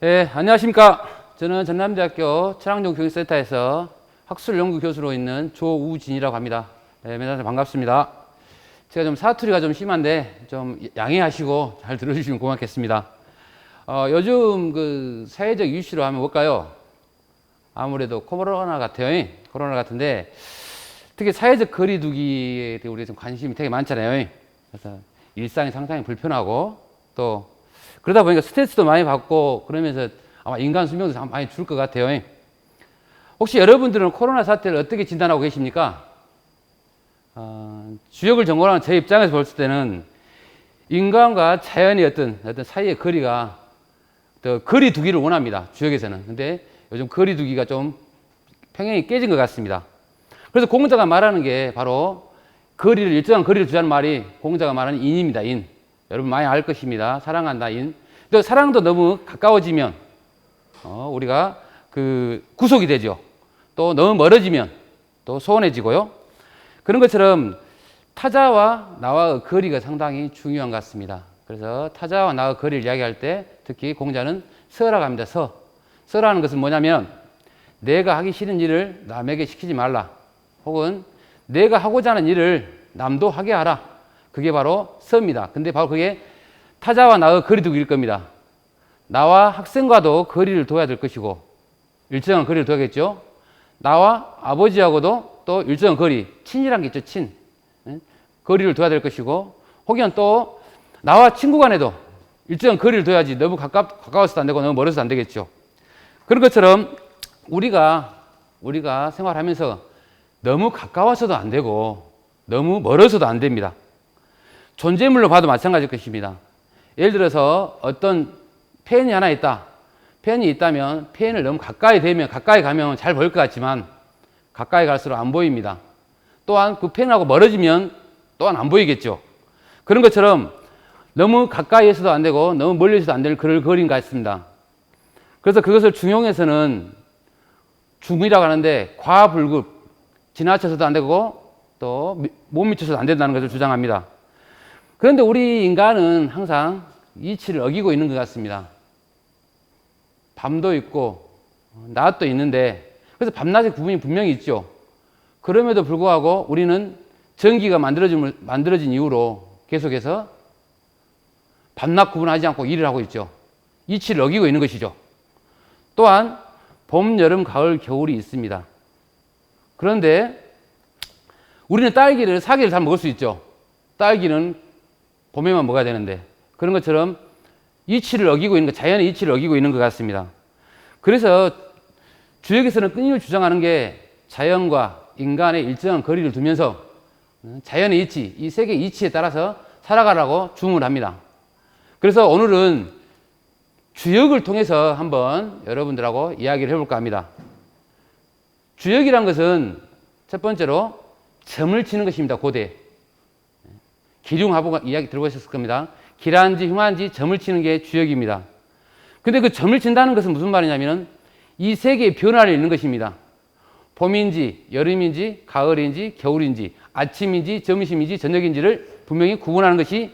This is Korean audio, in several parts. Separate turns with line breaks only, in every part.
네, 안녕하십니까. 저는 전남대학교 천황정교육센터에서 학술연구교수로 있는 조우진이라고 합니다. 네, 만나서 반갑습니다. 제가 좀 사투리가 좀 심한데 좀 양해하시고 잘 들어주시면 고맙겠습니다. 요즘 그 사회적 이슈로 하면 뭘까요? 아무래도 코로나 같아요. 코로나 같은데 특히 사회적 거리두기에 대해 우리가 좀 관심이 되게 많잖아요. 그래서 일상이 상당히 불편하고 또 그러다 보니까 스트레스도 많이 받고 그러면서 아마 인간 수명도 많이 줄 것 같아요. 혹시 여러분들은 코로나 사태를 어떻게 진단하고 계십니까? 주역을 전공하는 제 입장에서 볼 때는 인간과 자연의 어떤 사이의 거리가 더 거리 두기를 원합니다. 주역에서는. 근데 요즘 거리 두기가 좀 평행이 깨진 것 같습니다. 그래서 공자가 말하는 게 바로 일정한 거리를 두자는 말이 공자가 말하는 인입니다. 인. 여러분 많이 알 것입니다. 사랑한다, 인. 또 사랑도 너무 가까워지면 우리가 그 구속이 되죠. 또 너무 멀어지면 또 소원해지고요. 그런 것처럼 타자와 나와의 거리가 상당히 중요한 것 같습니다. 그래서 타자와 나와의 거리를 이야기할 때 특히 공자는 서라고 합니다. 서라는 것은 뭐냐면 내가 하기 싫은 일을 남에게 시키지 말라. 혹은 내가 하고자 하는 일을 남도 하게 하라. 그게 바로 서입니다. 근데 바로 그게 타자와 나의 거리두기일 겁니다. 나와 학생과도 거리를 둬야 될 것이고 일정한 거리를 둬야겠죠. 나와 아버지하고도 또 일정한 거리, 친이란 게 있죠. 친. 거리를 둬야 될 것이고 혹은 또 나와 친구 간에도 일정한 거리를 둬야지 너무 가까워서도 안 되고 너무 멀어서도 안 되겠죠. 그런 것처럼 우리가 생활하면서 너무 가까워서도 안 되고 너무 멀어서도 안 됩니다. 존재물로 봐도 마찬가지일 것입니다. 예를 들어서 어떤 펜이 하나 있다. 펜이 있다면 펜을 너무 가까이 가면 잘 보일 것 같지만 가까이 갈수록 안 보입니다. 또한 그 펜하고 멀어지면 또한 안 보이겠죠. 그런 것처럼 너무 가까이에서도 안 되고 너무 멀리서도 안 되는 그런 거리인 것 같습니다. 그래서 그것을 중용에서는 중이라고 하는데 과불급, 지나쳐서도 안 되고 또 못 미쳐서도 안 된다는 것을 주장합니다. 그런데 우리 인간은 항상 이치를 어기고 있는 것 같습니다. 밤도 있고 낮도 있는데 그래서 밤낮의 구분이 분명히 있죠. 그럼에도 불구하고 우리는 전기가 만들어진 이후로 계속해서 밤낮 구분하지 않고 일을 하고 있죠. 이치를 어기고 있는 것이죠. 또한 봄, 여름, 가을, 겨울이 있습니다. 그런데 우리는 사계를 잘 먹을 수 있죠. 딸기는 봄에만 먹어야 되는데 그런 것처럼 자연의 이치를 어기고 있는 것 같습니다. 그래서 주역에서는 끊임을 주장하는 게 자연과 인간의 일정한 거리를 두면서 자연의 이치, 이 세계의 이치에 따라서 살아가라고 주문을 합니다. 그래서 오늘은 주역을 통해서 한번 여러분들하고 이야기를 해볼까 합니다. 주역이란 것은 첫 번째로 점을 치는 것입니다. 고대. 기륭하부 이야기 들어보셨을 겁니다. 기란지, 흉한지 점을 치는 게 주역입니다. 근데 그 점을 친다는 것은 무슨 말이냐면 이 세계의 변화를 읽는 것입니다. 봄인지, 여름인지, 가을인지, 겨울인지, 아침인지, 점심인지, 저녁인지를 분명히 구분하는 것이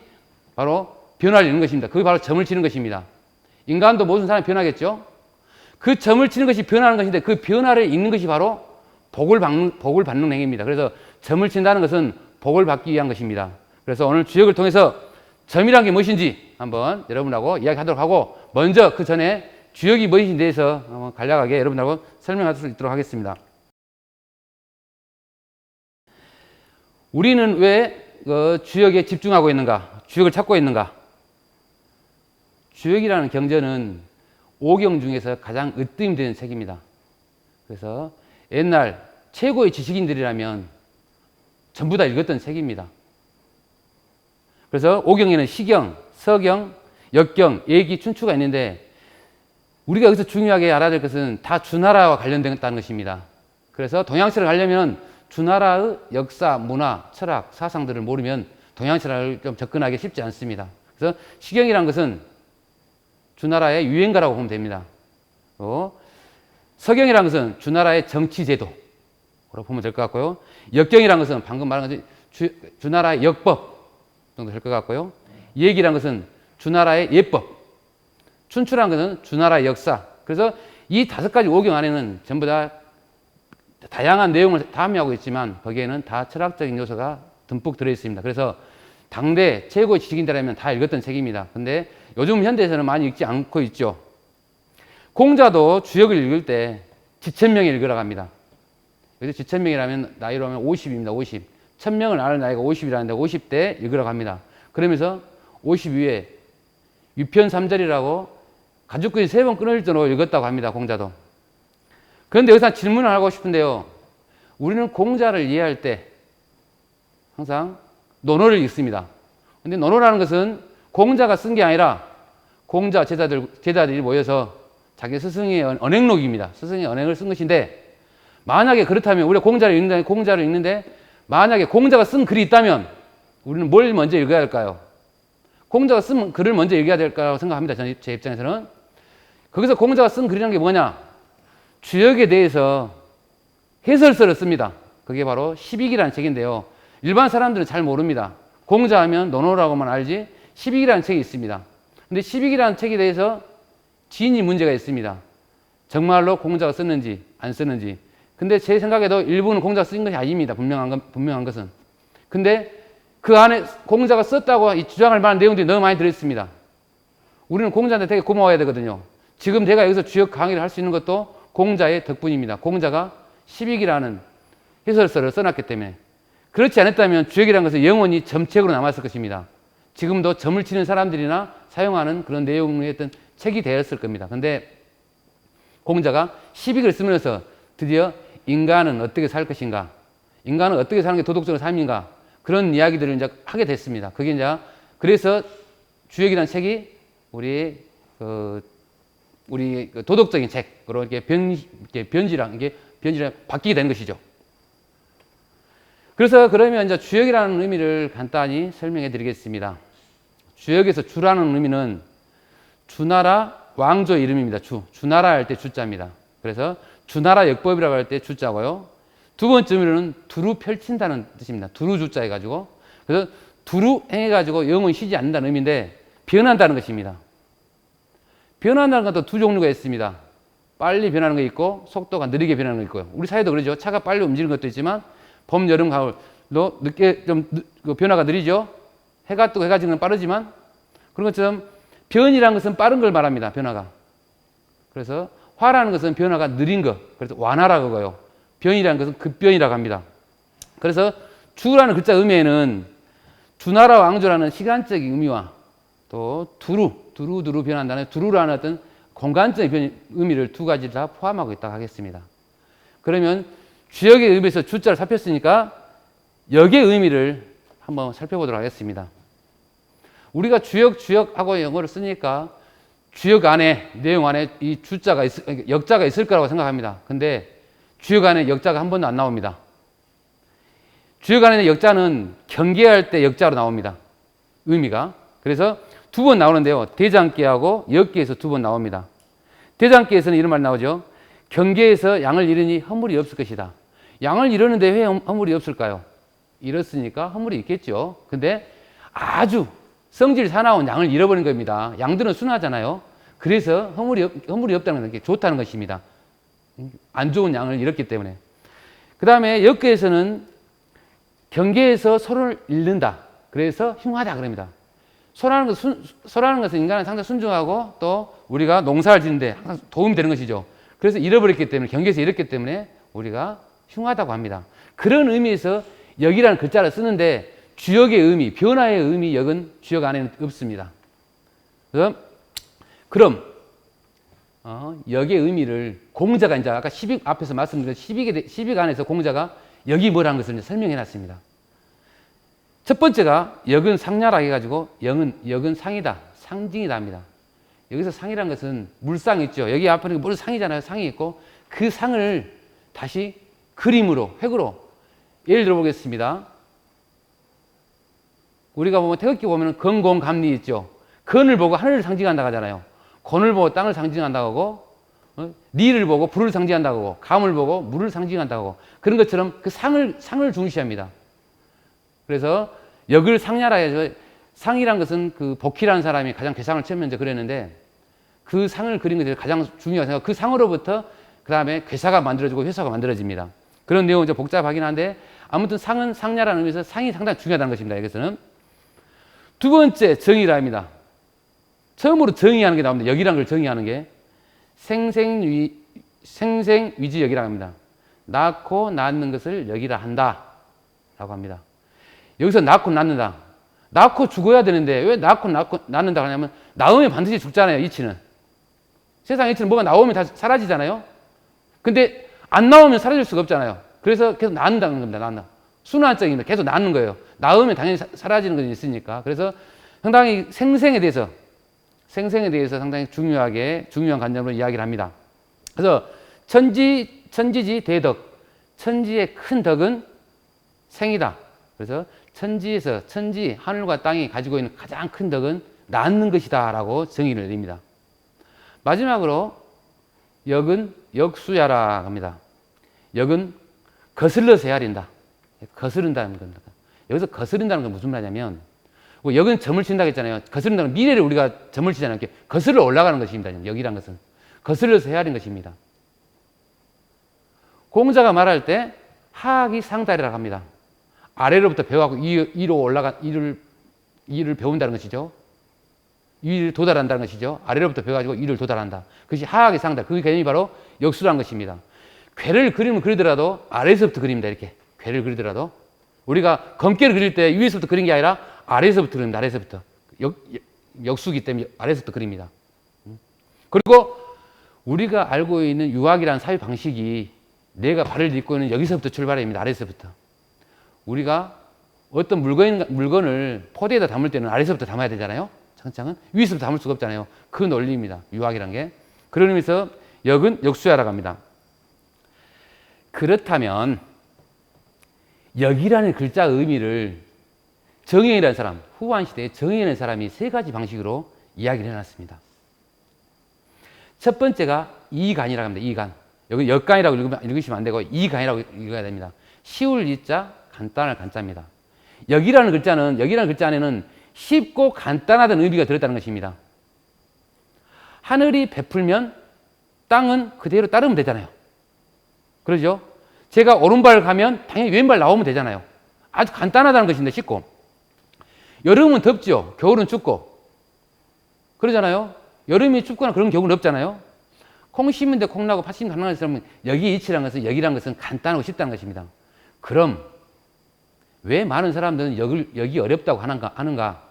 바로 변화를 읽는 것입니다. 그게 바로 점을 치는 것입니다. 인간도 모든 사람이 변하겠죠? 그 점을 치는 것이 변하는 것인데 그 변화를 읽는 것이 바로 복을 받는 행위입니다. 그래서 점을 친다는 것은 복을 받기 위한 것입니다. 그래서 오늘 주역을 통해서 점이란 게 무엇인지 한번 여러분하고 이야기하도록 하고 먼저 그 전에 주역이 무엇인지에 대해서 한번 간략하게 여러분하고 설명할 수 있도록 하겠습니다. 우리는 왜 주역에 집중하고 있는가? 주역을 찾고 있는가? 주역이라는 경전은 오경 중에서 가장 으뜸되는 책입니다. 그래서 옛날 최고의 지식인들이라면 전부 다 읽었던 책입니다. 그래서 오경에는 시경, 서경, 역경, 예기, 춘추가 있는데 우리가 여기서 중요하게 알아야 될 것은 다 주나라와 관련됐다는 것입니다. 그래서 동양시를 가려면 주나라의 역사, 문화, 철학, 사상들을 모르면 동양시를 좀 접근하기 쉽지 않습니다. 그래서 시경이라는 것은 주나라의 유행가라고 보면 됩니다. 서경이라는 것은 주나라의 정치제도라고 보면 될 것 같고요. 역경이라는 것은 방금 말한 것처럼 주나라의 역법 정도 될 것 같고요. 예기라는 것은 주나라의 예법. 춘추라는 것은 주나라의 역사. 그래서 이 5가지 오경 안에는 전부 다 다양한 내용을 담의하고 있지만 거기에는 다 철학적인 요소가 듬뿍 들어있습니다. 그래서 당대 최고의 지식인이라면 다 읽었던 책입니다. 근데 요즘 현대에서는 많이 읽지 않고 있죠. 공자도 주역을 읽을 때 지천명에 읽으라고 합니다. 그래서 지천명이라면 나이로 하면 50입니다. 50. 1000명을 아는 나이가 50이라는데 50대 읽으라고 합니다. 그러면서 50 위에 위편 3절이라고 가죽끈이 3번 끊어질 정도로 읽었다고 합니다. 공자도. 그런데 여기서 질문을 하고 싶은데요. 우리는 공자를 이해할 때 항상 논어를 읽습니다. 근데 논어라는 것은 공자가 쓴 게 아니라 공자 제자들이 모여서 자기 스승의 언행록입니다. 스승의 언행을 쓴 것인데 만약에 그렇다면 우리가 공자를 읽는데 만약에 공자가 쓴 글이 있다면 우리는 뭘 먼저 읽어야 할까요? 공자가 쓴 글을 먼저 읽어야 될까라고 생각합니다. 제 입장에서는. 거기서 공자가 쓴 글이라는 게 뭐냐? 주역에 대해서 해설서를 씁니다. 그게 바로 십익이라는 책인데요. 일반 사람들은 잘 모릅니다. 공자하면 논어라고만 알지 십익이라는 책이 있습니다. 근데 십익이라는 책에 대해서 진위 문제가 있습니다. 정말로 공자가 썼는지 안 썼는지. 근데 제 생각에도 일부는 공자가 쓴 것이 아닙니다. 분명한 것은. 근데 그 안에 공자가 썼다고 주장할 만한 내용들이 너무 많이 들어있습니다. 우리는 공자한테 되게 고마워야 되거든요. 지금 제가 여기서 주역 강의를 할 수 있는 것도 공자의 덕분입니다. 공자가 십익이라는 해설서를 써놨기 때문에. 그렇지 않았다면 주역이라는 것은 영원히 점책으로 남았을 것입니다. 지금도 점을 치는 사람들이나 사용하는 그런 내용의 어떤 책이 되었을 겁니다. 근데 공자가 십익을 쓰면서 드디어 인간은 어떻게 살 것인가, 인간은 어떻게 사는 게 도덕적인 삶인가, 그런 이야기들을 이제 하게 됐습니다. 그게 이제 그래서 주역이라는 책이 우리 도덕적인 책으로 이렇게 변질랑 바뀌게 된 것이죠. 그래서 그러면 이제 주역이라는 의미를 간단히 설명해 드리겠습니다. 주역에서 주라는 의미는 주나라 왕조 이름입니다. 주나라 할 때 주자입니다. 그래서 주나라 역법이라고 할 때 주자고요. 두 번째 의미는 두루 펼친다는 뜻입니다. 두루 주자 해가지고. 그래서 두루 행해가지고 영원히 쉬지 않는다는 의미인데 변한다는 것입니다. 변한다는 것도 두 종류가 있습니다. 빨리 변하는 거 있고 속도가 느리게 변하는 거 있고요. 우리 사회도 그러죠. 차가 빨리 움직이는 것도 있지만 봄, 여름, 가을도 늦게 변화가 느리죠. 해가 뜨고 해가 지는 건 빠르지만 그런 것처럼 변이라는 것은 빠른 걸 말합니다. 변화가. 그래서 화라는 것은 변화가 느린 것. 그래서 완화라고 하고요. 변이라는 것은 급변이라고 합니다. 그래서 주라는 글자 의미에는 주나라 왕조라는 시간적인 의미와 또 두루 변한다는 두루라는 어떤 공간적인 의미를 두 가지를 다 포함하고 있다고 하겠습니다. 그러면 주역의 의미에서 주자를 살폈으니까 역의 의미를 한번 살펴보도록 하겠습니다. 우리가 주역하고 영어를 쓰니까 주역 안에, 내용 안에 이 역자가 있을 거라고 생각합니다. 근데 주역 안에 역자가 한 번도 안 나옵니다. 주역 안에 역자는 경계할 때 역자로 나옵니다. 의미가. 그래서 2번 나오는데요. 대장계하고 역계에서 2번 나옵니다. 대장계에서는 이런 말 나오죠. 경계에서 양을 잃으니 허물이 없을 것이다. 양을 잃었는데 왜 허물이 없을까요? 잃었으니까 허물이 있겠죠. 근데 아주 성질 사나운 양을 잃어버린 겁니다. 양들은 순하잖아요. 그래서 허물이 없다는 게 좋다는 것입니다. 안 좋은 양을 잃었기 때문에. 그 다음에 역계에서는 경계에서 소를 잃는다. 그래서 흉하다 그럽니다. 소라는 것은 인간은 상당히 순종하고 또 우리가 농사를 짓는데 항상 도움이 되는 것이죠. 그래서 잃어버렸기 때문에, 경계에서 잃었기 때문에 우리가 흉하다고 합니다. 그런 의미에서 역이라는 글자를 쓰는데 주역의 의미, 변화의 의미, 역은 주역 안에는 없습니다. 그럼 역의 의미를 공자가 이제 아까 십익 앞에서 말씀드린 십익 안에서 공자가 역이 뭐라는 것을 이제 설명해 놨습니다. 첫 번째가 역은 상냐라 해가지고 역은 상이다, 상징이다 합니다. 여기서 상이라는 것은 물상 있죠. 여기 앞에 물 상이잖아요. 상이 있고 그 상을 다시 그림으로, 획으로 예를 들어보겠습니다. 우리가 보면 태극기 보면 건공감리 있죠. 건을 보고 하늘을 상징한다고 하잖아요. 곤을 보고 땅을 상징한다고 하고 리를 보고 불을 상징한다고 하고 감을 보고 물을 상징한다고 하고 그런 것처럼 그 상을 중시합니다. 그래서 역을 상냐라 해서 상이란 것은 그 복희라는 사람이 가장 괴상을 처음 먼저 그랬는데 그 상을 그리는 것이 가장 중요하다고 생각하고 그 상으로부터 그 다음에 회사가 만들어지고 회사가 만들어집니다. 그런 내용은 좀 복잡하긴 한데 아무튼 상은 상냐라는 의미에서 상이 상당히 중요하다는 것입니다. 여기서는. 두 번째 정의라 합니다. 처음으로 정의하는 게 나옵니다. 역이라는 걸 정의하는 게 생생위지역이라고 합니다. 낳고 낳는 것을 역이라 한다 라고 합니다. 여기서 낳고 낳는다. 낳고 죽어야 되는데 왜 낳고 낳는다 하냐면 낳으면 반드시 죽잖아요. 이치는. 세상 이치는 뭐가 나오면 다 사라지잖아요. 근데 안 나오면 사라질 수가 없잖아요. 그래서 계속 낳는다는 겁니다. 낳는다. 순환적입니다. 계속 낳는 거예요. 낳으면 당연히 사라지는 건 있으니까. 그래서 상당히 생생에 대해서 상당히 중요한 관점으로 이야기를 합니다. 그래서 천지지 대덕. 천지의 큰 덕은 생이다. 그래서 천지, 하늘과 땅이 가지고 있는 가장 큰 덕은 낳는 것이다 라고 정의를 내립니다. 마지막으로 역은 역수야라 합니다. 역은 거슬러서 헤아린다. 거스른다는 겁니다. 여기서 거스른다는 건 무슨 말이냐면 역은 점을 친다고 했잖아요. 거스른다는 미래를 우리가 점을 치잖아요. 이렇게 거슬러 올라가는 것입니다. 역이란 것은. 거슬러서 헤아린 것입니다. 공자가 말할 때 하악이 상달이라고 합니다. 아래로부터 배워갖고 이를 배운다는 것이죠. 위를 도달한다는 것이죠. 아래로부터 배워가지고 위를 도달한다. 그것이 하악의 상달. 그 개념이 바로 역수라는 것입니다. 괴를 그리면 그리더라도 아래에서부터 그립니다. 이렇게. 괴를 그리더라도. 우리가 검게를 그릴 때 위에서부터 그린 게 아니라 아래에서부터 그립니다. 아래에서부터. 역수기 때문에 아래에서부터 그립니다. 그리고 우리가 알고 있는 유학이라는 사회 방식이 내가 발을 딛고 있는 여기서부터 출발합니다. 아래에서부터. 우리가 어떤 물건을 포대에다 담을 때는 아래에서부터 담아야 되잖아요. 창은 위에서부터 담을 수가 없잖아요. 그 논리입니다. 유학이란 게. 그런 의미에서 역은 역수야라고 합니다. 그렇다면 역이라는 글자 의미를 정의이라는 사람, 후한 시대에 정의이라는 사람이 세 가지 방식으로 이야기를 해놨습니다. 첫 번째가 이간이라고 합니다. 이간. 여기 역간이라고 읽으시면 안 되고 이간이라고 읽어야 됩니다. 쉬울 이자, 간단할 간자입니다. 역이라는 글자 안에는 쉽고 간단하다는 의미가 들었다는 것입니다. 하늘이 베풀면 땅은 그대로 따르면 되잖아요. 그러죠? 제가 오른발 가면 당연히 왼발 나오면 되잖아요. 아주 간단하다는 것인데 쉽고. 여름은 덥죠. 겨울은 춥고. 그러잖아요. 여름이 춥거나 그런 경우는 없잖아요. 콩 심는데 콩 나고 팥 심는 가능한 사람은 여기 이치라는 것은 역이라는 것은 간단하고 쉽다는 것입니다. 그럼 왜 많은 사람들은 역이 어렵다고 하는가?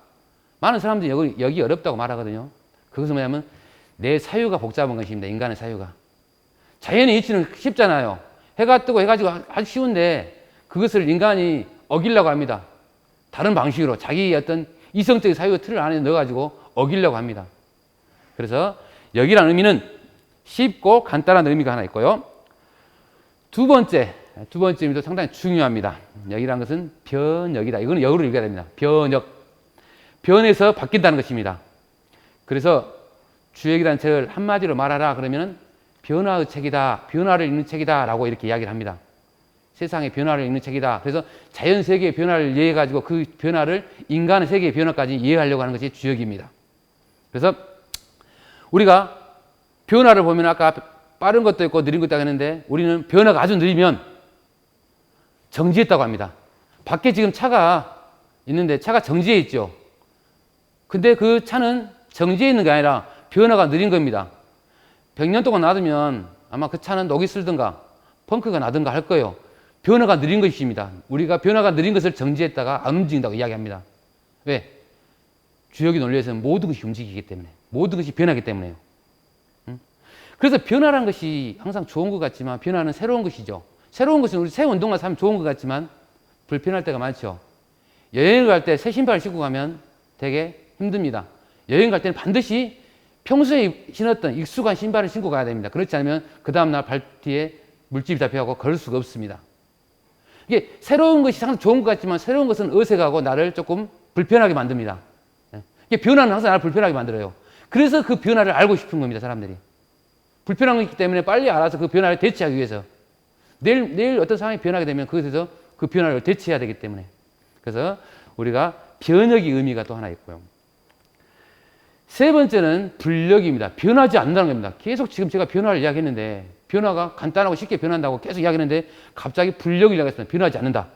많은 사람들이 역이 어렵다고 말하거든요. 그것은 뭐냐면 내 사유가 복잡한 것입니다. 인간의 사유가. 자연의 이치는 쉽잖아요. 해가 뜨고 해가지고 아주 쉬운데 그것을 인간이 어기려고 합니다. 다른 방식으로 자기의 어떤 이성적인 사유 틀을 안에 넣어가지고 어기려고 합니다. 그래서 역이라는 의미는 쉽고 간단한 의미가 하나 있고요. 두 번째 의미도 상당히 중요합니다. 역이라는 것은 변역이다. 이거는 역으로 읽어야 됩니다. 변역. 변해서 바뀐다는 것입니다. 그래서 주역이라는 책을 한마디로 말하라 그러면 변화의 책이다. 변화를 읽는 책이다. 라고 이렇게 이야기를 합니다. 세상의 변화를 읽는 책이다. 그래서 자연 세계의 변화를 이해해가지고 그 변화를 인간의 세계의 변화까지 이해하려고 하는 것이 주역입니다. 그래서 우리가 변화를 보면 아까 빠른 것도 있고 느린 것도 했는데 우리는 변화가 아주 느리면 정지했다고 합니다. 밖에 지금 차가 있는데 차가 정지해 있죠. 근데 그 차는 정지해 있는 게 아니라 변화가 느린 겁니다. 100년 동안 놔두면 아마 그 차는 녹이 슬든가 펑크가 나든가 할 거예요. 변화가 느린 것입니다. 우리가 변화가 느린 것을 정지했다가 안 움직인다고 이야기합니다. 왜? 주역의 논리에서는 모든 것이 움직이기 때문에, 모든 것이 변하기 때문에요. 그래서 변화라는 것이 항상 좋은 것 같지만 변화는 새로운 것이죠. 새로운 것은 우리 새 운동화 사면 좋은 것 같지만 불편할 때가 많죠. 여행을 갈 때 새 신발을 신고 가면 되게 힘듭니다. 여행 갈 때는 반드시 평소에 신었던 익숙한 신발을 신고 가야 됩니다. 그렇지 않으면 그 다음날 발 뒤에 물집이 잡혀가고 걸을 수가 없습니다. 이게 새로운 것이 항상 좋은 것 같지만 새로운 것은 어색하고 나를 조금 불편하게 만듭니다. 이게 변화는 항상 나를 불편하게 만들어요. 그래서 그 변화를 알고 싶은 겁니다. 사람들이. 불편한 것이기 때문에 빨리 알아서 그 변화를 대체하기 위해서 내일 어떤 상황이 변하게 되면 그것에서 그 변화를 대체해야 되기 때문에 그래서 우리가 변혁의 의미가 또 하나 있고요. 세 번째는 불력입니다. 변하지 않는다는 겁니다. 계속 지금 제가 변화를 이야기했는데, 변화가 간단하고 쉽게 변한다고 계속 이야기했는데, 갑자기 불력을 이야기했습니다. 변하지 않는다.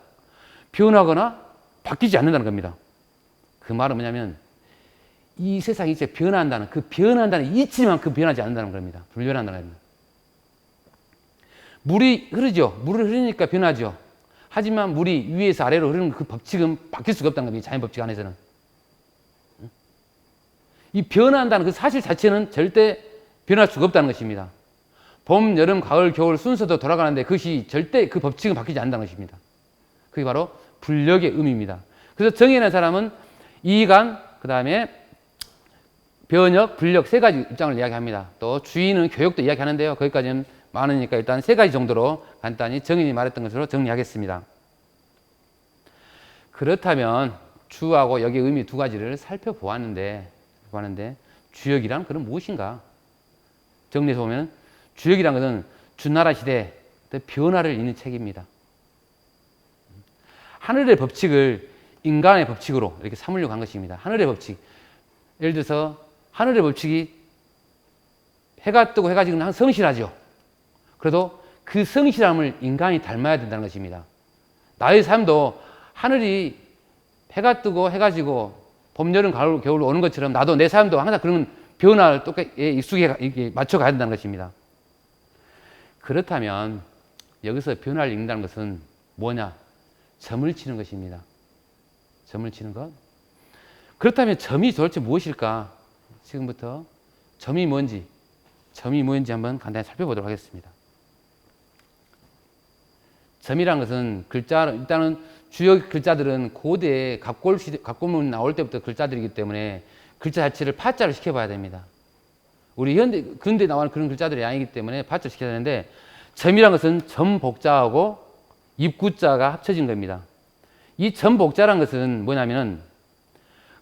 변하거나 바뀌지 않는다는 겁니다. 그 말은 뭐냐면, 이 세상이 이제 변한다는, 그 변한다는 이치만큼 변하지 않는다는 겁니다. 불변한다는 겁니다. 물이 흐르죠. 물을 흐르니까 변하죠. 하지만 물이 위에서 아래로 흐르는 그 법칙은 바뀔 수가 없다는 겁니다. 자연 법칙 안에서는. 이 변한다는 그 사실 자체는 절대 변할 수가 없다는 것입니다. 봄, 여름, 가을, 겨울 순서도 돌아가는데 그것이 절대 그 법칙은 바뀌지 않는다는 것입니다. 그게 바로 불력의 의미입니다. 그래서 정의하는 사람은 이간, 그 다음에 변역, 불력 세 가지 입장을 이야기합니다. 또 주의는 교역도 이야기하는데요. 거기까지는 많으니까 일단 세 가지 정도로 간단히 정인이 말했던 것으로 정리하겠습니다. 그렇다면 주하고 역의 의미 두 가지를 살펴보았는데 주역이란 그럼 무엇인가? 정리해서 보면 주역이란 것은 주나라 시대의 변화를 잇는 책입니다. 하늘의 법칙을 인간의 법칙으로 이렇게 삼으려고 한 것입니다. 하늘의 법칙. 예를 들어서 하늘의 법칙이 해가 뜨고 해가 지면 성실하죠. 그래도 그 성실함을 인간이 닮아야 된다는 것입니다. 나의 삶도 하늘이 해가 뜨고 해가 지고 봄, 여름, 가을, 겨울 오는 것처럼 나도 내 삶도 항상 그런 변화를 똑같이 익숙해 맞춰 가야 된다는 것입니다. 그렇다면 여기서 변화를 읽는다는 것은 뭐냐? 점을 치는 것입니다. 점을 치는 것. 그렇다면 점이 도대체 무엇일까? 지금부터 점이 뭔지 한번 간단히 살펴보도록 하겠습니다. 점이라는 것은 일단은 주요 글자들은 고대 갑골문 나올 때부터 글자들이기 때문에 글자 자체를 파자를 시켜봐야 됩니다. 우리 근대 나오는 그런 글자들이 아니기 때문에 파자를 시켜야 되는데, 점이라는 것은 점복자하고 입구자가 합쳐진 겁니다. 이 점복자라는 것은 뭐냐면은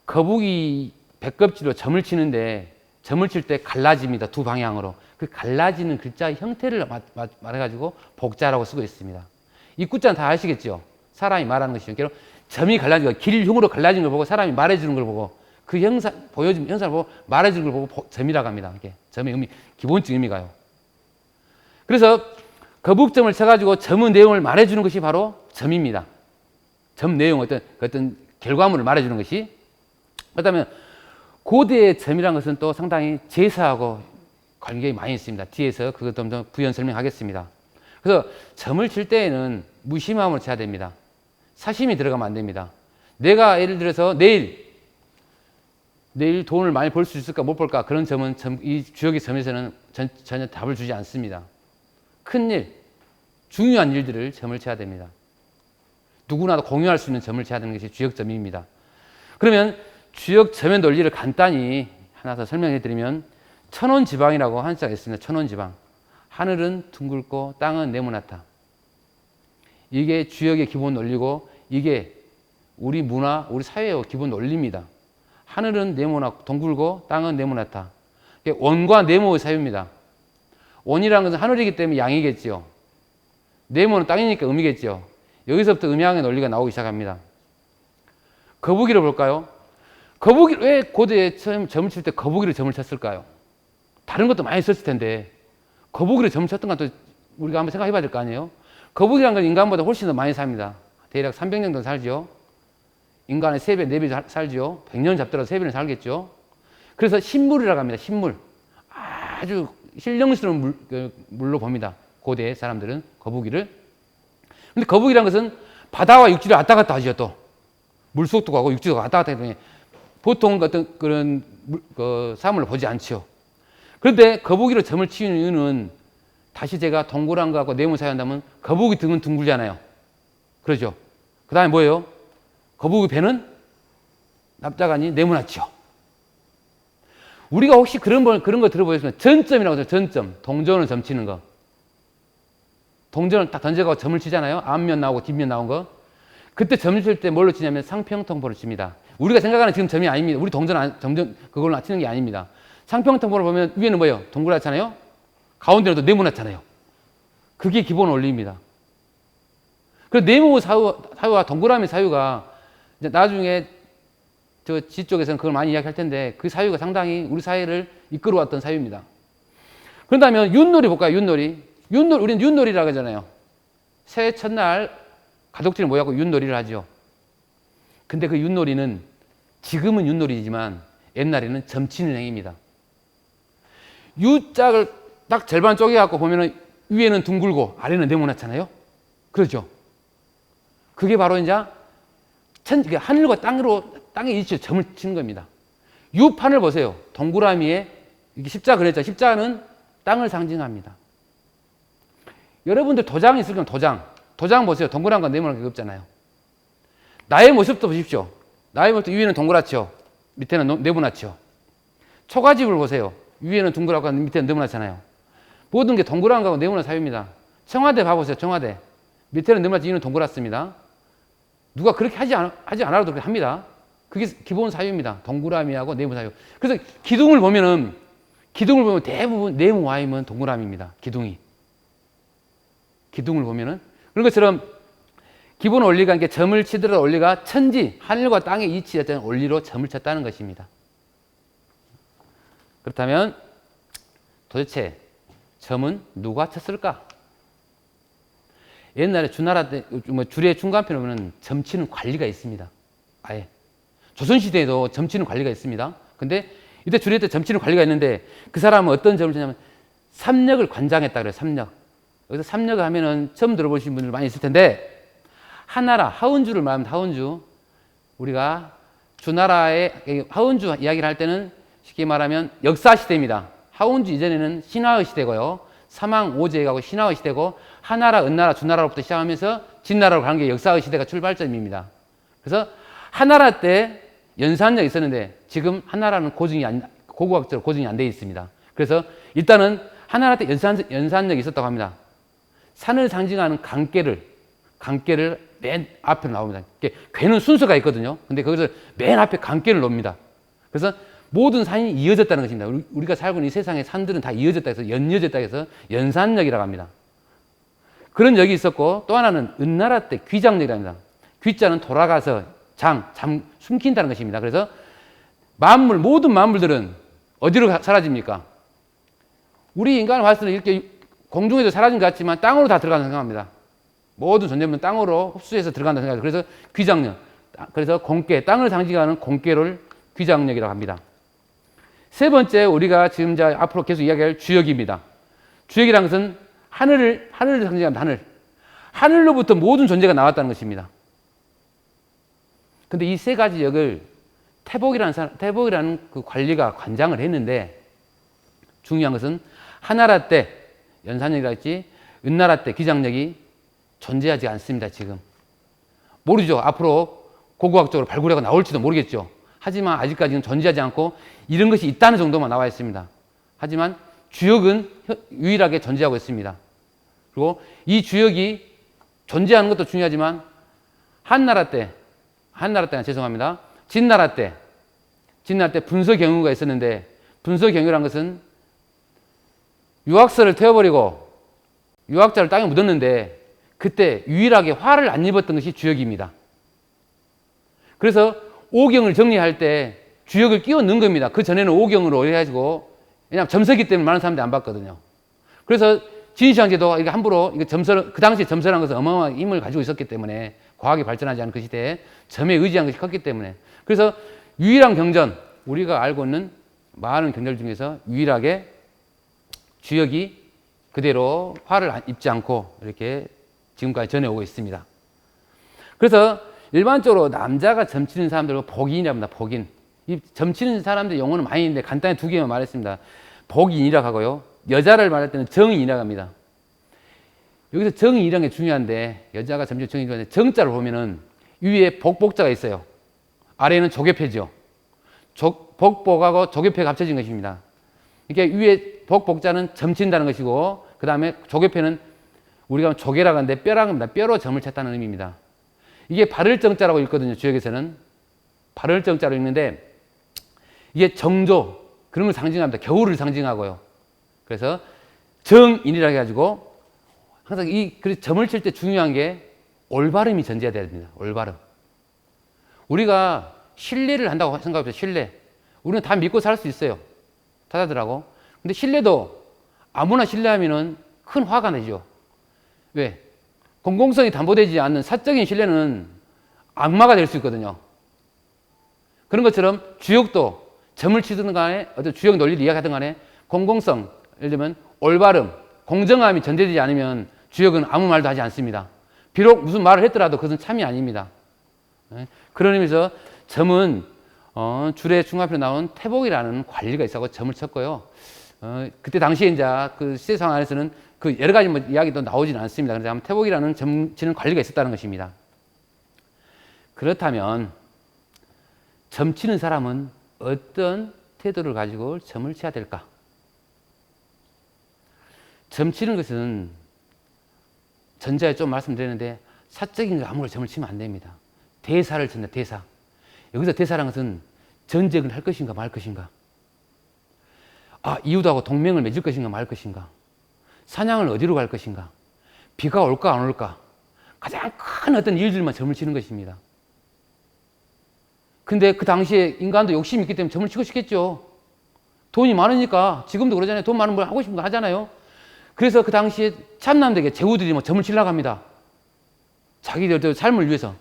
거북이 백껍질로 점을 치는데 점을 칠 때 갈라집니다. 두 방향으로. 그 갈라지는 글자의 형태를 말해가지고 복자라고 쓰고 있습니다. 입구자는 다 아시겠죠? 사람이 말하는 것이죠. 점이 갈라지고 길흉으로 갈라진 걸 보고 사람이 말해주는 걸 보고 그 보여주는 형상을 보고 말해주는 걸 보고 점이라고 합니다. 이게 점의 의미, 기본적인 의미가요. 그래서 거북점을 쳐가지고 점의 내용을 말해주는 것이 바로 점입니다. 점 내용, 어떤 결과물을 말해주는 것이. 그렇다면 고대의 점이라는 것은 또 상당히 제사하고 관계가 많이 있습니다. 뒤에서 그것 좀 더 부연 설명하겠습니다. 그래서 점을 칠 때에는 무심함으로 쳐야 됩니다. 사심이 들어가면 안 됩니다. 내가 예를 들어서 내일 돈을 많이 벌 수 있을까 못 벌까, 그런 점은 이 주역의 점에서는 전혀 답을 주지 않습니다. 큰일, 중요한 일들을 점을 쳐야 됩니다. 누구나도 공유할 수 있는 점을 쳐야 되는 것이 주역점입니다. 그러면 주역점의 논리를 간단히 하나 더 설명해 드리면, 천원지방이라고 한자가 있습니다. 천원지방. 하늘은 둥글고 땅은 네모나다. 이게 주역의 기본 논리고, 이게 우리 문화, 우리 사회의 기본 논리입니다. 하늘은 둥글고 땅은 네모나다. 이게 원과 네모의 사유입니다. 원이라는 것은 하늘이기 때문에 양이겠죠. 네모는 땅이니까 음이겠죠. 여기서부터 음양의 논리가 나오기 시작합니다. 거북이를 볼까요? 왜 고대에 점을 칠 때 거북이를 점을 쳤을까요? 다른 것도 많이 썼을 텐데 거북이를 점을 쳤던 건 또 우리가 한번 생각해 봐야 될 거 아니에요? 거북이라는 건 인간보다 훨씬 더 많이 삽니다. 대략 300년 정도 살죠. 인간의 3배, 4배 살죠. 100년 잡더라도 3배는 살겠죠. 그래서 신물이라고 합니다. 신물. 아주 신령스러운 물로 봅니다. 고대 사람들은 거북이를. 근데 거북이라는 것은 바다와 육지를 왔다 갔다 하죠. 또 물속도 가고 육지도 왔다 갔다 하기 때문에 보통 어떤 그런 사물을 보지 않죠. 그런데 거북이로 점을 치는 이유는, 다시 제가 동그란 거하고 네모 사이한다면 거북이 등은 둥글잖아요. 그러죠. 그 다음에 뭐예요? 거북이 배는 납작하니 네모나죠. 우리가 혹시 그런 거 들어보셨으면 전점이라고 해서 전점, 동전을 점치는 거. 동전을 딱 던져가고 점을 치잖아요. 앞면 나오고 뒷면 나온 거. 그때 점을 칠 때 뭘로 치냐면 상평통보로 칩니다. 우리가 생각하는 지금 점이 아닙니다. 우리 점점 그걸로 치는 게 아닙니다. 상평통보로 보면 위에는 뭐예요? 동그랗잖아요. 가운데는 또 네모났잖아요. 그게 기본 원리입니다. 그래서 네모 사유와 동그라미 사유가 이제 나중에 저 지쪽에서는 그걸 많이 이야기할 텐데 그 사유가 상당히 우리 사회를 이끌어왔던 사유입니다. 그렇다면 윷놀이 볼까요? 윷놀이. 우리는 윷놀이라고 하잖아요. 새해 첫날 가족들이 모여서 윷놀이를 하죠. 근데 그 윷놀이는 지금은 윷놀이지만 옛날에는 점치는 행위입니다. U짝을 딱 절반 쪼개갖고 보면은 위에는 둥글고 아래는 네모나잖아요. 그렇죠? 그게 바로 이제 하늘과 땅의 이치로 점을 치는 겁니다. U판을 보세요. 동그라미에 이게 십자 그랬죠. 십자는 땅을 상징합니다. 여러분들 도장 있을 거면 도장 보세요. 동그란 건 네모난 게 없잖아요. 나의 모습도 보십시오. 나의 모습도 위에는 동그랗죠. 밑에는 네모나죠. 초가집을 보세요. 위에는 둥그랗고 밑에는 네모나잖아요. 모든 게 동그란 거하고 네모난 사유입니다. 청와대 봐보세요. 청와대. 밑에는 네모나지 위에는 동그랗습니다. 누가 그렇게 하지 않아도 그렇게 합니다. 그게 기본 사유입니다. 동그라미하고 네모 사유. 그래서 기둥을 보면 대부분 네모와임은 동그라미입니다. 기둥을 보면은. 그런 것처럼 기본 원리가 이게 점을 치더라도 원리가 천지, 하늘과 땅의 이치에 원리로 점을 쳤다는 것입니다. 그렇다면 도대체 점은 누가 쳤을까? 옛날에 주나라 때, 주례 중간편에 보면 점치는 관리가 있습니다. 아예. 조선시대에도 점치는 관리가 있습니다. 근데 이때 주례 때 점치는 관리가 있는데 그 사람은 어떤 점을 치냐면 삼력을 관장했다 그래요. 삼력. 여기서 삼력을 하면은 처음 들어보신 분들 많이 있을 텐데 하나라, 하운주를 말하면 하운주. 우리가 주나라의 하운주 이야기를 할 때는 쉽게 말하면 역사시대입니다. 하운주 이전에는 신화의 시대고요. 사망, 오제하고 신화의 시대고 하나라, 은나라, 주나라로부터 시작하면서 진나라로 가는 게 역사의 시대가 출발점입니다. 그래서 하나라 때 연산력이 있었는데 지금 하나라는 고고학적으로 고증이 안 되어 있습니다. 그래서 일단은 하나라 때 연산력이 있었다고 합니다. 산을 상징하는 강깨를 맨 앞에 나옵니다. 괴는 순서가 있거든요. 근데 거기서 맨 앞에 강깨를 놓습니다. 그래서 모든 산이 이어졌다는 것입니다. 우리가 살고 있는 이 세상의 산들은 다 이어졌다 해서 연이어졌다 해서 연산력이라고 합니다. 그런 역이 있었고 또 하나는 은나라 때 귀장력이라고 합니다. 귀자는 돌아가서 숨긴다는 것입니다. 그래서 모든 만물들은 어디로 사라집니까? 우리 인간을 봤을 때 이렇게 공중에도 사라진 것 같지만 땅으로 다 들어간다고 생각합니다. 모든 존재물은 땅으로 흡수해서 들어간다고 생각합니다. 그래서 귀장력. 그래서 공깨, 땅을 상징하는 공깨를 귀장력이라고 합니다. 세 번째, 우리가 지금 앞으로 계속 이야기할 주역입니다. 주역이라는 것은 하늘을 상징합니다. 하늘로부터 모든 존재가 나왔다는 것입니다. 근데 이 세 가지 역을 태복이라는 그 관리가 관장을 했는데 중요한 것은 하나라 때 연산력이라 했지 은나라 때 기장력이 존재하지 않습니다. 지금 모르죠. 앞으로 고고학적으로 발굴해가 나올지도 모르겠죠. 하지만 아직까지는 존재하지 않고 이런 것이 있다는 정도만 나와 있습니다. 하지만 주역은 유일하게 존재하고 있습니다. 그리고 이 주역이 존재하는 것도 중요하지만 한나라 때는 죄송합니다. 진나라 때 분서경유가 있었는데 분서경유란 것은 유학서를 태워버리고 유학자를 땅에 묻었는데 그때 유일하게 화를 안 입었던 것이 주역입니다. 그래서 오경을 정리할 때 주역을 끼워 넣은 겁니다. 그 전에는 오경으로 해가지고 왜냐하면 점서기 때문에 많은 사람들이 안 봤거든요. 그래서 진시황제도 이게 함부로 그 당시에 점서라는 것은 어마어마한 힘을 가지고 있었기 때문에 과학이 발전하지 않은 그 시대에 점에 의지한 것이 컸기 때문에 그래서 유일한 경전 우리가 알고 있는 많은 경전 중에서 유일하게 주역이 그대로 화를 입지 않고 이렇게 지금까지 전해오고 있습니다. 그래서 일반적으로 남자가 점치는 사람들은 복인이라고 합니다. 복인. 이 점치는 사람들 용어는 많이 있는데 간단히 두 개만 말했습니다. 복인이라고 하고요. 여자를 말할 때는 정인이라고 합니다. 여기서 정인이라는 게 중요한데 여자가 점치는 정인이 중요한데 정자를 보면은 위에 복자가 있어요. 아래에는 조개패죠. 복복하고 조개패가 합쳐진 것입니다. 이게 위에 복자는 점친다는 것이고 그 다음에 조개패는 우리가 조개라고 하는데 뼈라고 합니다. 뼈로 점을 쳤다는 의미입니다. 이게 발을정자라고 읽거든요. 주역에서는 발을정자로 읽는데 이게 정조 그런 걸 상징합니다. 겨울을 상징하고요. 그래서 정인이라고 해가지고 항상 점을 칠 때 중요한 게 올바름이 전제돼야 됩니다. 올바름. 우리가 신뢰를 한다고 생각해보세요. 신뢰. 우리는 다 믿고 살 수 있어요. 타자들하고. 근데 신뢰도 아무나 신뢰하면은 큰 화가 나죠. 왜? 공공성이 담보되지 않는 사적인 신뢰는 악마가 될 수 있거든요. 그런 것처럼 주역도 점을 치든 간에 어떤 주역 논리를 이야기하든 간에 공공성, 예를 들면 올바름, 공정함이 전제되지 않으면 주역은 아무 말도 하지 않습니다. 비록 무슨 말을 했더라도 그것은 참이 아닙니다. 그런 의미에서 점은 줄의 중간표에 나온 태복이라는 관리가 있어서 점을 쳤고요. 그때 당시에 이제 그 시대 상황 안에서는 그 여러 가지 뭐 이야기도 나오지는 않습니다. 그런데 아마 태복이라는 점 치는 관리가 있었다는 것입니다. 그렇다면 점 치는 사람은 어떤 태도를 가지고 점을 쳐야 될까? 점 치는 것은 전자에 좀 말씀드렸는데 사적인 거 아무거나 점을 치면 안 됩니다. 대사를 친다, 대사. 여기서 대사라는 것은 전쟁을 할 것인가 말 것인가? 이웃하고 동맹을 맺을 것인가 말 것인가? 사냥을 어디로 갈 것인가? 비가 올까 안 올까? 가장 큰 어떤 일들만 점을 치는 것입니다. 근데 그 당시에 인간도 욕심이 있기 때문에 점을 치고 싶겠죠. 돈이 많으니까 지금도 그러잖아요. 돈 많은 걸 하고 싶은 거 하잖아요. 그래서 그 당시에 참남들에게 제후들이 뭐 점을 치려고 합니다. 자기들 삶을 위해서.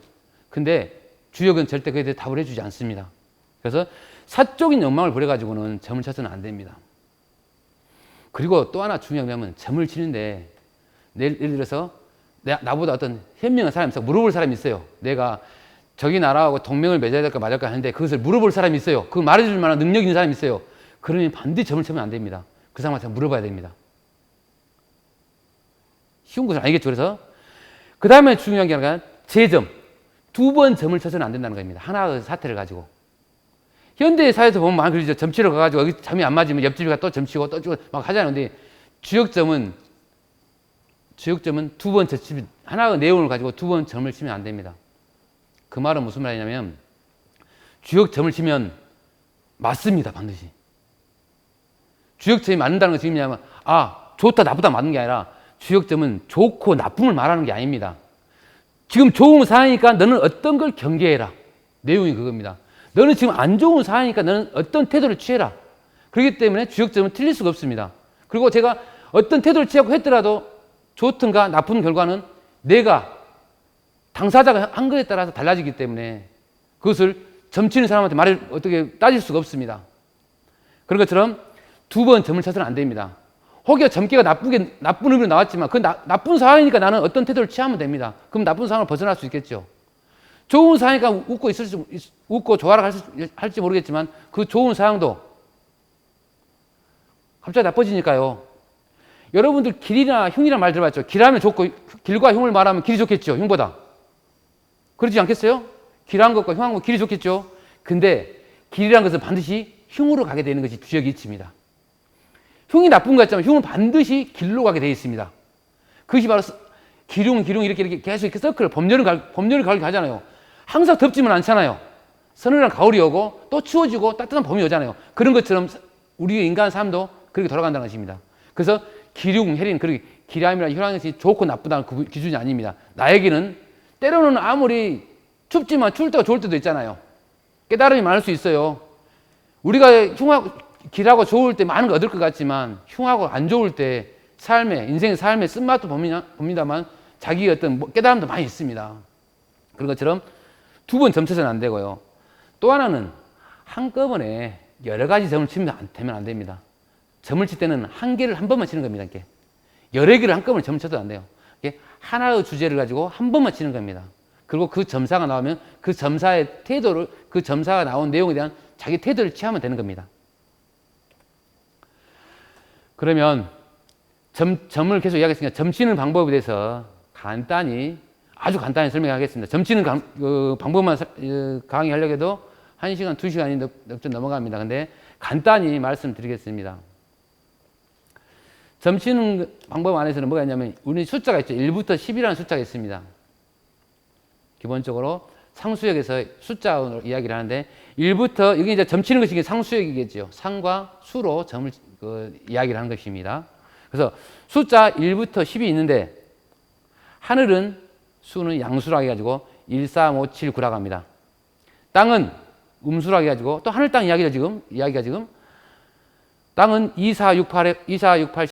근데 주역은 절대 그에 대해 답을 해주지 않습니다. 그래서 사적인 욕망을 부려가지고는 점을 쳐서는 안 됩니다. 그리고 또 하나 중요한 건 점을 치는데 예를 들어서 나보다 어떤 현명한 사람이 있어 물어볼 사람이 있어요. 내가 저기 나라하고 동맹을 맺어야 될까 말할까 하는데 그것을 물어볼 사람이 있어요. 그걸 말해줄 만한 능력 있는 사람이 있어요. 그러면 반드시 점을 치면 안 됩니다. 그 사람한테 물어봐야 됩니다. 쉬운 것은 아니겠죠. 그래서 그 다음에 중요한 게 아니라 재점. 2번 점을 쳐서는 안 된다는 겁니다. 하나의 사태를 가지고. 현대 사회에서 보면 많이 그러죠. 점치러 가가지고 여기 점이 안 맞으면 옆집이가 또 점치고 또 주고 막 하잖아요. 근데 주역점은 2번 점치, 하나의 내용을 가지고 2번 점을 치면 안 됩니다. 그 말은 무슨 말이냐면 주역점을 치면 맞습니다. 반드시. 주역점이 맞는다는 것이 뭐냐면 좋다 나쁘다 맞는 게 아니라 주역점은 좋고 나쁨을 말하는 게 아닙니다. 지금 좋은 상황이니까 너는 어떤 걸 경계해라. 내용이 그겁니다. 너는 지금 안 좋은 상황이니까 너는 어떤 태도를 취해라. 그렇기 때문에 주역점은 틀릴 수가 없습니다. 그리고 제가 어떤 태도를 취하고 했더라도 좋든가 나쁜 결과는 내가 당사자가 한 거에 따라서 달라지기 때문에 그것을 점치는 사람한테 말을 어떻게 따질 수가 없습니다. 그런 것처럼 2번 점을 쳐서는 안 됩니다. 혹여 점괘가 나쁜 의미로 나왔지만 그 나쁜 상황이니까 나는 어떤 태도를 취하면 됩니다. 그럼 나쁜 상황을 벗어날 수 있겠죠. 좋은 상황이니까 웃고 조화를 할지 모르겠지만 그 좋은 상황도 갑자기 나빠지니까요. 여러분들 길이나 흉이란 말 들어봤죠? 길하면 좋고 길과 흉을 말하면 길이 좋겠죠. 흉보다. 그렇지 않겠어요? 길한 것과 흉한 것 길이 좋겠죠. 근데 길이란 것은 반드시 흉으로 가게 되는 것이 주역의 이치입니다. 흉이 나쁜 것 같지만 흉은 반드시 길로 가게 되어 있습니다. 그것이 바로 기륭 이렇게 계속 이렇게 서클 봄여름 가을 가잖아요. 항상 덥지만 않잖아요. 서늘한 가을이 오고 또 추워지고 따뜻한 봄이 오잖아요. 그런 것처럼 우리 인간 삶도 그렇게 돌아간다는 것입니다. 그래서 기륭, 혜린, 그렇게 기람이나 혈황 것이 좋고 나쁘다는 그 기준이 아닙니다. 나에게는 때로는 아무리 춥지만 추울 때가 좋을 때도 있잖아요. 깨달음이 많을 수 있어요. 우리가 길하고 좋을 때 많은 거 얻을 것 같지만 흉하고 안 좋을 때 인생의 삶의 쓴맛도 봅니다만 자기의 어떤 깨달음도 많이 있습니다. 그런 것처럼 2번 점 쳐서는 안 되고요. 또 하나는 한꺼번에 여러 가지 점을 치면 안 됩니다. 점을 칠 때는 한 개를 한 번만 치는 겁니다. 이렇게. 여러 개를 한꺼번에 점을 쳐도 안 돼요. 이렇게 하나의 주제를 가지고 한 번만 치는 겁니다. 그리고 그 점사가 나오면 그 점사의 태도를, 그 점사가 나온 내용에 대한 자기 태도를 취하면 되는 겁니다. 그러면 점을 계속 이야기했으니까 점 치는 방법에 대해서 아주 간단히 설명하겠습니다. 점 치는 방법만 강의하려고 해도 1시간, 2시간이 좀 넘어갑니다. 근데 간단히 말씀드리겠습니다. 점 치는 방법 안에서는 뭐가 있냐면 우리 숫자가 있죠. 1부터 10이라는 숫자가 있습니다. 기본적으로 상수역에서 숫자로 이야기를 하는데 1부터 여기 이제 점 치는 것이 상수역이겠죠. 상과 수로 점을 이야기를 하는 것입니다. 그래서 숫자 1부터 10이 있는데 하늘은 수는 양수라고 해가지고 1, 3, 5, 7, 9라고 합니다. 땅은 음수라고 해가지고 또 하늘 땅 이야기가 지금 땅은 2468